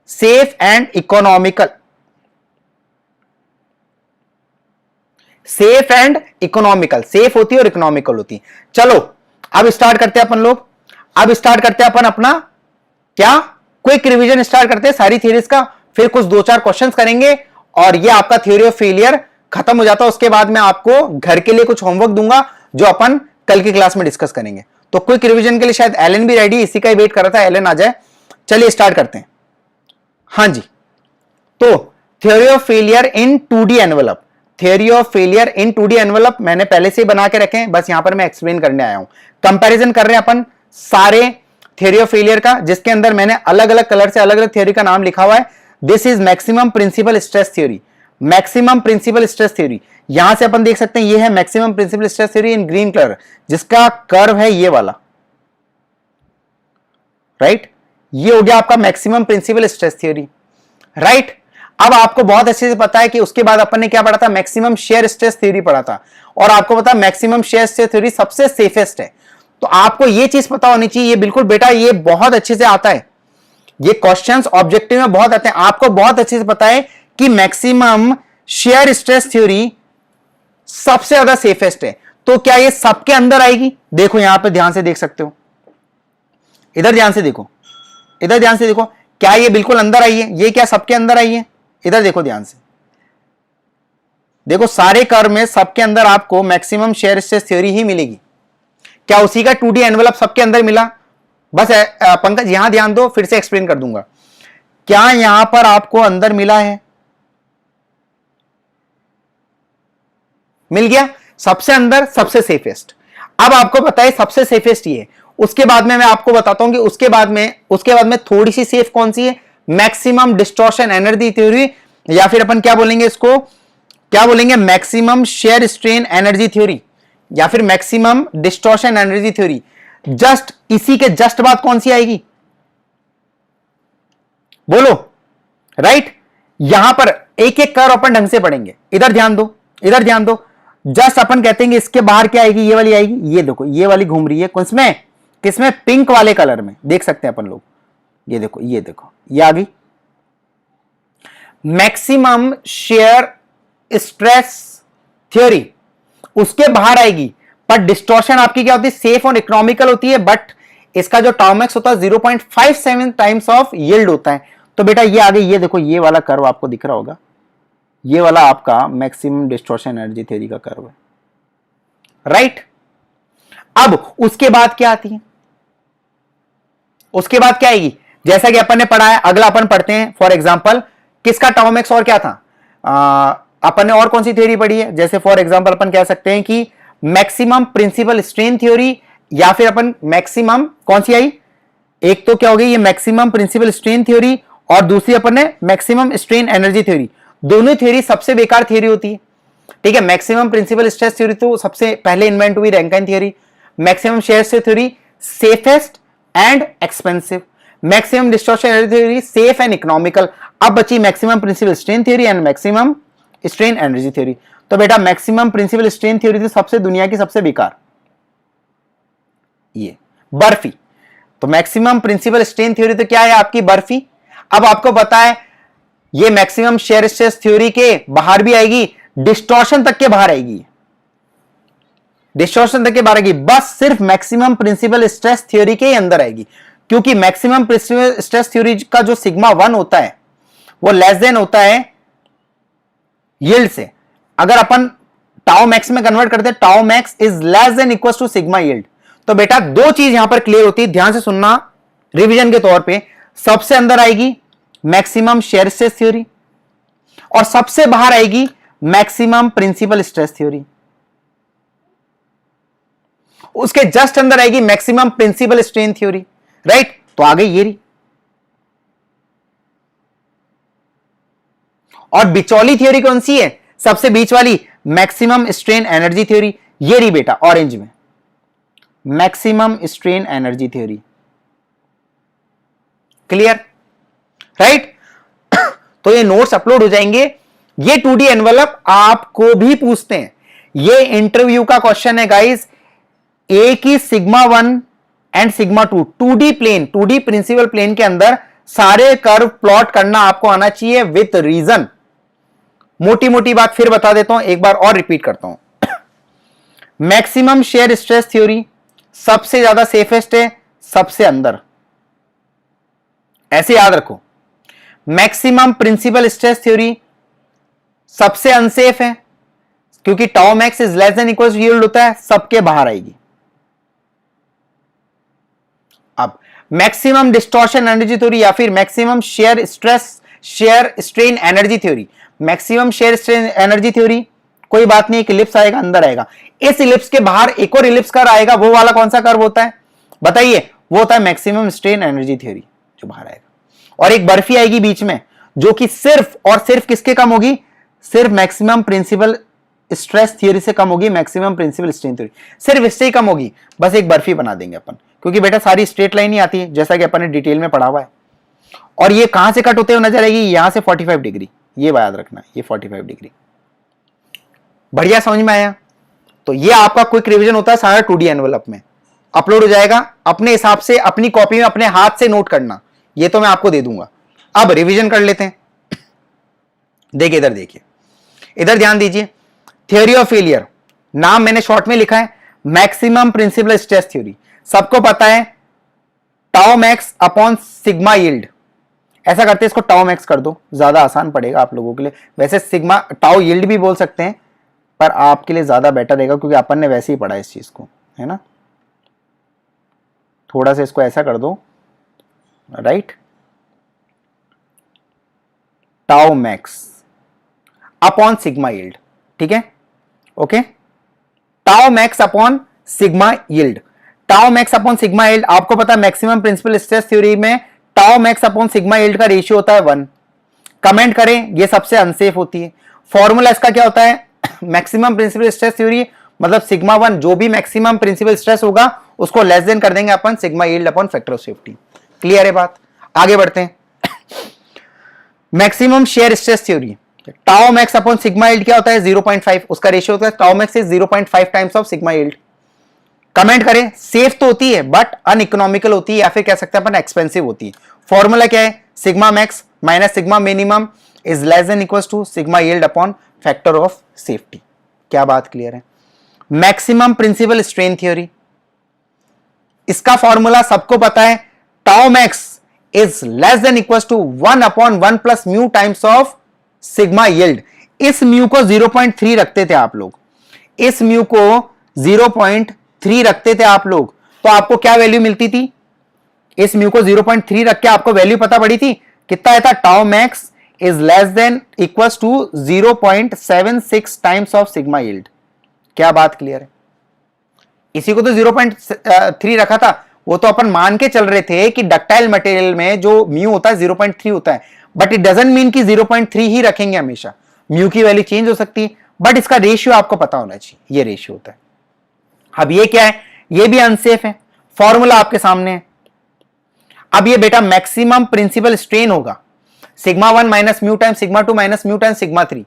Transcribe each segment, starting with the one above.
Safe and economical, safe and economical, safe होती है और इकोनॉमिकल होती है। चलो अब स्टार्ट करते हैं अपन लोग, अब स्टार्ट करते हैं अपन अपना क्या क्विक रिवीजन स्टार्ट करते हैं सारी थ्योरीज का, फिर कुछ 2-4 क्वेश्चंस करेंगे और ये आपका थ्योरी ऑफ फेलियर खत्म हो जाता है। उसके बाद मैं आपको घर के लिए कुछ होमवर्क दूंगा जो अपन कल की क्लास में डिस्कस करेंगे। तो क्विक रिवीजन के लिए शायद एलन भी रेडी, इसी का ही वेट कर रहा था, एलन आ जाए। चलिए स्टार्ट करते हैं। हाँ जी, तो theory of failure in 2D envelope, theory of failure in 2D envelope मैंने पहले से ही बना के रखे हैं, बस यहां पर मैं एक्सप्लेन करने आया हूं। कंपैरिजन कर रहे हैं अपन सारे थ्योरी ऑफ फेलियर का, जिसके अंदर मैंने अलग अलग कलर से अलग अलग थ्योरी का नाम लिखा हुआ है। This is maximum principal stress theory, maximum principal stress theory. यहां से अपन देख सकते हैं ये है maximum principal stress theory in green colour, जिसका कर्व है ये वाला, राइट। ये हो गया आपका maximum principal stress theory, right. अब आपको बहुत अच्छे से पता है कि उसके बाद अपन ने क्या पढ़ा था, मैक्सिमम शेयर स्ट्रेस थ्योरी पढ़ा था, और आपको पता है मैक्सिमम शेयर स्ट्रेस थ्योरी सबसे सेफेस्ट है। तो आपको ये चीज पता होनी चाहिए, ये बिल्कुल बेटा ये बहुत अच्छे से आता है, ये क्वेश्चंस ऑब्जेक्टिव में बहुत आते हैं, आपको बहुत अच्छे से पता है कि मैक्सिमम शेयर स्ट्रेस थ्योरी सबसे ज्यादा सेफेस्ट है। तो क्या ये सबके अंदर आएगी? देखो यहां पे ध्यान से देख सकते हो, इधर ध्यान से देखो, इधर ध्यान से देखो, क्या ये बिल्कुल अंदर आई है? ये क्या सबके अंदर आई है? इधर देखो ध्यान से देखो, सारे कर्व में सबके अंदर आपको मैक्सिमम शेयर स्ट्रेस थ्योरी ही मिलेगी। क्या उसी का 2D एनवेलप सबके अंदर मिला? बस पंकज यहां ध्यान दो, फिर से एक्सप्लेन कर दूंगा। क्या यहां पर आपको अंदर मिला है? मिल गया, सबसे अंदर, सबसे सेफेस्ट। अब आपको पता है सबसे सेफेस्ट ये है, उसके बाद में मैं आपको बताता हूं कि उसके बाद में थोड़ी सी सेफ कौन सी है, मैक्सिमम डिस्टॉर्शन एनर्जी थ्योरी, या फिर अपन क्या बोलेंगे इसको, क्या बोलेंगे, maximum shear strain energy theory, या फिर maximum distortion energy theory. Just इसी के जस्ट बाद कौन सी आएगी, बोलो, राइट। यहां पर एक एक कर्व अपन ढंग से पढ़ेंगे, इधर ध्यान दो, इधर ध्यान दो। जस्ट अपन कहते हैं इसके बाहर क्या आएगी, ये वाली आएगी। ये देखो ये वाली घूम रही है किसमें, किसमें, पिंक वाले कलर में, देख सकते हैं अपन लोग। ये देखो, ये देखो, ये आ गई मैक्सिमम शेयर स्ट्रेस थ्योरी, उसके बाहर आएगी। पर डिस्टॉर्शन आपकी क्या होती है, सेफ और इकोनॉमिकल होती है, बट इसका जो टाउमेक्स होता है 0.57 टाइम्स ऑफ यील्ड होता है। तो बेटा ये आ गई, ये देखो ये वाला कर्व आपको दिख रहा होगा, ये वाला आपका मैक्सिमम डिस्टॉर्शन एनर्जी थ्योरी का कर्व है, राइट। अब उसके बाद क्या आती है, उसके बाद क्या आएगी, जैसा कि अपन ने पढ़ा है, अगला अपन पढ़ते हैं। फॉर एग्जांपल किसका टाउमेक्स और क्या था, अपन ने और कौन सी थ्योरी पढ़ी है, जैसे फॉर एग्जांपल अपन कह सकते हैं कि मैक्सिमम प्रिंसिपल स्ट्रेन थ्योरी, या फिर अपन मैक्सिमम कौन सी आई, एक तो क्या हो गई ये मैक्सिमम प्रिंसिपल स्ट्रेन थ्योरी, और दूसरी अपन ने मैक्सिमम स्ट्रेन एनर्जी थ्योरी। दोनों थ्योरी सबसे बेकार थ्योरी होती है, ठीक है। मैक्सिमम प्रिंसिपल स्ट्रेस थ्योरी तो सबसे पहले इन्वेंट हुई, Rankine theory. Maximum shear stress theory safest and expensive. Maximum distortion energy theory safe and economical. अब बची maximum principal strain theory and maximum strain energy theory. तो बेटा मैक्सिमम प्रिंसिपल स्ट्रेन थ्योरी तो सबसे दुनिया की सबसे बेकार, ये बर्फी। तो मैक्सिमम प्रिंसिपल स्ट्रेन थ्योरी तो क्या है आपकी, बर्फी। अब आपको पता है ये मैक्सिमम शेयर स्ट्रेस थ्योरी के बाहर भी आएगी, डिस्टॉर्शन तक के बाहर आएगी, डिस्टॉर्शन तक के बाहर आएगी, बस सिर्फ मैक्सिमम प्रिंसिपल स्ट्रेस थ्योरी के अंदर आएगी। क्योंकि मैक्सिमम प्रिंसिपल स्ट्रेस थ्योरी का जो सिग्मा 1 होता है वो लेस देन होता है यील्ड से। अगर अपन टाउ मैक्स में कन्वर्ट करते हैं, tau max is less than equal to sigma yield. तो बेटा दो चीज यहां पर क्लियर होती है, ध्यान से सुनना रिवीजन के तौर पे। सबसे अंदर आएगी मैक्सिमम शेयर स्ट्रेस थ्योरी, और सबसे बाहर आएगी मैक्सिमम प्रिंसिपल स्ट्रेस थ्योरी। उसके जस्ट अंदर आएगी maximum principal strain theory, right. तो आ गई ये रही। और बिचौली थ्योरी कौन सी है, सबसे बीच वाली, मैक्सिमम स्ट्रेन एनर्जी थ्योरी। ये रही बेटा ऑरेंज में, maximum strain energy theory. Clear, right. तो ये नोट्स अपलोड हो जाएंगे। ये 2D एनवेलप आपको भी पूछते हैं, ये इंटरव्यू का क्वेश्चन है गाइस। एक ही sigma 1 and sigma 2 2D plane, 2D principal plane के अंदर सारे कर्व प्लॉट करना आपको आना चाहिए विथ रीजन। मोटी मोटी बात फिर बता देता हूं, एक बार और रिपीट करता हूं। मैक्सिमम शेयर स्ट्रेस थ्योरी सबसे ज्यादा सेफेस्ट है सबसे अंदर, ऐसे याद रखो। मैक्सिमम प्रिंसिपल स्ट्रेस थ्योरी सबसे अनसेफ है, क्योंकि tau max is less than equal yield होता है, सबके बाहर आएगी। अब मैक्सिमम डिस्टॉर्शन एनर्जी थ्योरी या फिर maximum shear strain energy theory. Maximum shear strain energy theory, कोई बात नहीं, एक इलिप्स आएगा, अंदर आएगा, इस इलिप्स के बाहर एक और इलिप्स कर्व आएगा, वो वाला कौन सा कर्व होता है बताइए? वो होता है मैक्सिमम स्ट्रेन एनर्जी थ्योरी, जो बाहर आएगा। और एक बर्फी आएगी बीच में, जो कि सिर्फ और सिर्फ किसके कम होगी? सिर्फ मैक्सिमम प्रिंसिपल स्ट्रेस थ्योरी से कम होगी, मैक्सिमम प्रिंसिपल स्ट्रेन थ्योरी सिर्फ इससे ही कम होगी। बस एक बर्फी बना देंगे अपन, क्योंकि बेटा सारी स्ट्रेट लाइन ही आती है, जैसा कि अपन ने डिटेल में पढ़ा हुआ है। और ये कहां से कट होते हुए नजर आएगी? यहां से 45 डिग्री, ये याद रखना, ये 45 डिग्री। बढ़िया, समझ में आया? तो ये आपका क्विक रिवीजन होता है सारा 2D एनवेलप में अपलोड हो जाएगा, अपने हिसाब से अपनी कॉपी में अपने हाथ से नोट करना, ये तो मैं आपको दे दूंगा। अब रिवीजन कर लेते हैं। देखिए इधर, देखिए इधर ध्यान दीजिए। थ्योरी ऑफ फेलियर, नाम मैंने शॉर्ट में लिखा है मैक्सिमम प्रिंसिपल स्ट्रेस थ्योरी। सबको पता है tau max upon sigma yield. ऐसा करते हैं, इसको टाउ मैक्स कर दो, ज्यादा आसान पड़ेगा आप लोगों के लिए। वैसे सिग्मा टाउ यील्ड भी बोल सकते हैं, पर आपके लिए ज्यादा बेटर रहेगा, क्योंकि अपन ने वैसे ही पढ़ा इस चीज को, है ना। थोड़ा सा इसको ऐसा कर दो, right. Tau max upon sigma yield, ठीक है, okay. Tau max upon sigma yield, tau max upon sigma yield. आपको पता है मैक्सिमम प्रिंसिपल स्ट्रेस थ्योरी में tau max upon sigma yield का रेशियो होता है 1। कमेंट करें, ये सबसे अनसेफ होती है। फॉर्मूला इसका क्या होता है? मैक्सिमम प्रिंसिपल स्ट्रेस थ्योरी मतलब सिग्मा 1, जो भी मैक्सिमम प्रिंसिपल स्ट्रेस होगा उसको लेस देन कर देंगे अपन sigma yield upon factor of safety. Clear है बात? आगे बढ़ते हैं। Maximum shear stress theory, tau max upon sigma yield क्या होता है? 0.5, उसका रेशियो होता है tau max is 0.5 times of sigma yield. Comment करें, सेफ तो होती है बट अनइकोनॉमिकल होती है, या फिर कह सकते हैं अपन एक्सपेंसिव होती है। फॉर्मूला क्या है? Sigma max minus sigma minimum is less than equal to sigma yield upon factor of safety. क्या बात क्लियर है? मैक्सिमम प्रिंसिपल स्ट्रेन थ्योरी, इसका फॉर्मूला सबको पता है, tau max is less than equal to 1 upon 1 plus mu times of sigma yield. इस mu को 0.3 रखते थे आप लोग, इस म्यू को 0.3 रखते थे आप लोग, तो आपको क्या वैल्यू मिलती थी? इस म्यू को 0.3 रख के आपको वैल्यू पता पड़ी थी, कितना था? Tau max is less than equal to 0.76 times of sigma yield. क्या बात क्लियर है? इसी को तो 0.3 रखा था, वो तो अपन मान के चल रहे थे कि डक्टाइल मटेरियल में जो म्यू होता है 0.3 होता है, बट इट डजंट मीन कि 0.3 ही रखेंगे हमेशा, म्यू की वैल्यू चेंज हो सकती है, बट इसका रेशियो आपको पता होना चाहिए, ये रेशियो होता है। अब ये क्या है? ये भी अनसेफ है, फॉर्मूला आपके सामने है। अब ये बेटा मैक्सिमम प्रिंसिपल स्ट्रेन होगा, sigma 1 minus mu time sigma 2 minus mu time sigma 3।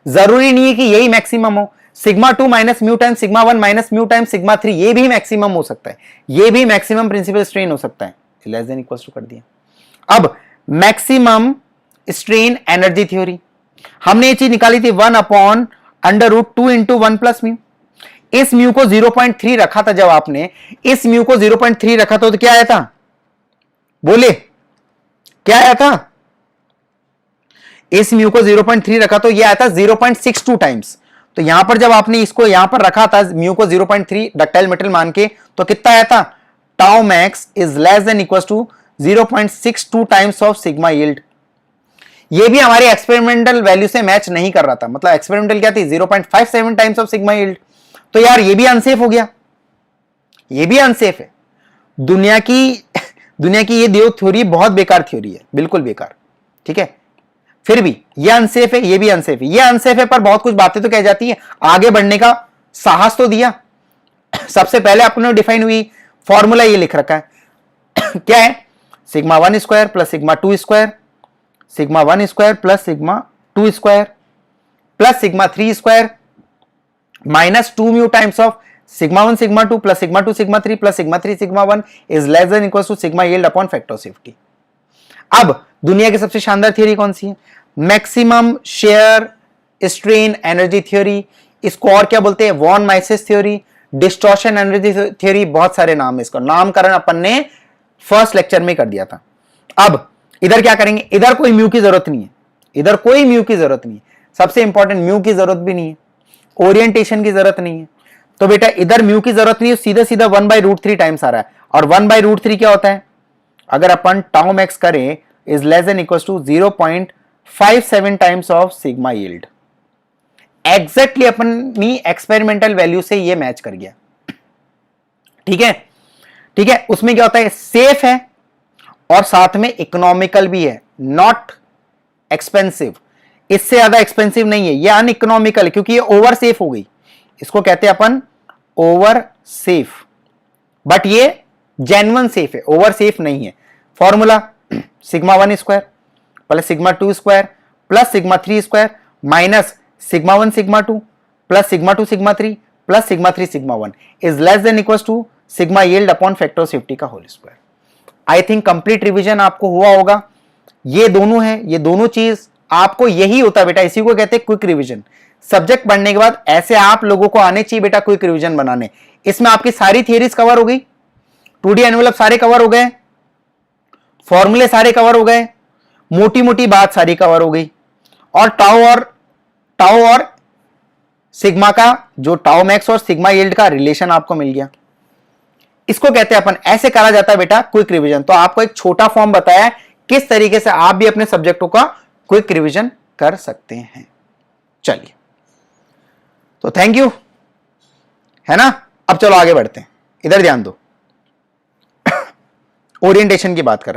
जरूरी नहीं है कि यही मैक्सिमम हो, sigma 2 minus mu time sigma 1 minus mu time sigma 3, ये भी मैक्सिमम हो सकता है, ये भी मैक्सिमम प्रिंसिपल स्ट्रेन हो सकता है। लेस देन इक्वल टू कर दिया। अब मैक्सिमम स्ट्रेन एनर्जी थ्योरी, हमने ये चीज निकाली थी 1 upon under root 2 into 1 plus mu. इस म्यू को 0.3 रखा था, जब आपने इस म्यू को 0.3 रखा था तो क्या आया था? बोले क्या आया था? इस म्यू को 0.3 रखा तो ये आया था 0.62 टाइम्स। तो यहां पर जब आपने इसको यहां पर रखा था म्यू को 0.3 डक्टाइल मेटल मान के, तो कितना आया था? Tau max is less than equal to 0.62 times of sigma yield. ये भी हमारी एक्सपेरिमेंटल वैल्यू से मैच नहीं कर रहा था, मतलब एक्सपेरिमेंटल क्या थी? 0.57 टाइम्स ऑफ सिग्मा यील्ड। तो यार ये भी अनसेफ हो गया, ये भी अनसेफ है। दुनिया की ये देव थ्योरी बहुत बेकार थ्योरी है, बिल्कुल बेकार, ठीक है। फिर भी ये अनसेफ है, ये भी अनसेफ है, ये अनसेफ है, पर बहुत कुछ बातें तो कह जाती है, आगे बढ़ने का साहस तो दिया। सबसे पहले अपने डिफाइन हुई, फॉर्मूला ये लिख रखा है क्या है? Sigma 1 square plus sigma 2 square, sigma 1 square plus sigma 2 square plus sigma 3 square minus 2 mu times of sigma 1 sigma 2 plus sigma 2 sigma 3 plus sigma 3 sigma 1 is less than equal to sigma yield upon factor of safety. अब दुनिया की सबसे शानदार theory कौन सी है? Maximum shear strain energy theory, इसको और क्या बोलते हैं? Von Mises theory, distortion energy theory, बहुत सारे नाम है इसको, नामकरण अपन ने फर्स्ट लेक्चर में कर दिया था। अब इधर क्या करेंगे? इधर कोई म्यू की जरूरत नहीं है, इधर कोई म्यू की जरूरत नहीं है, सबसे इंपॉर्टेंट म्यू की जरूरत भी नहीं है, ओरिएंटेशन की जरूरत नहीं है। तो बेटा इधर म्यू की जरूरत नहीं है, सीधा सीधा 1/√3 टाइम्स आ रहा है। और 1/√3 क्या होता है? अगर अपन टाउ मैक्स करें is less than equal to 0.57 times of sigma yield. Exactly अपनी एक्सपेरिमेंटल वैल्यू से ये मैच कर गया। ठीक है, ठीक है। उसमें क्या होता है? सेफ है और साथ में इकोनॉमिकल भी है, नॉट एक्सपेंसिव। इससे ज्यादा एक्सपेंसिव नहीं है, ये अनइकोनॉमिकल, क्योंकि ये ओवर सेफ हो गई, इसको कहते हैं अपन ओवर सेफ, बट ये जेन्युइन सेफ है, ओवर सेफ नहीं है। Formula sigma 1 square plus sigma 2 square plus sigma 3 square minus sigma 1 sigma 2 plus sigma 2 sigma 3 plus sigma 3 sigma 1 is less than equal to sigma yield upon factor of safety का whole square. I think complete revision आपको हुआ होगा। ये दोनों है, ये दोनों चीज आपको यही होता है बेटा, इसी को कहते हैं क्विक रिवीजन। सब्जेक्ट पढ़ने के बाद ऐसे आप लोगों को आने चाहिए बेटा क्विक रिवीजन बनाने। इसमें आपकी सारी थियरीज कवर हो गई, 2D एनवेलप सारे कवर हो गए, फॉर्मूले सारे कवर हो गए, मोटी मोटी बात सारी कवर हो गई, और टाउ और सिग्मा का जो टाउ मैक्स और सिग्मा यील्ड का रिलेशन आपको मिल गया। इसको कहते हैं अपन, ऐसे करा जाता है बेटा क्विक रिवीजन। तो आपको एक छोटा फॉर्म बताया किस तरीके से आप भी अपने सब्जेक्टों का क्विक रिवीजन कर सकते हैं। चलिए, तो थैंक यू, है ना। अब चलो आगे बढ़ते हैं, इधर ध्यान दो। ओरिएंटेशन की बात कर रहे थे।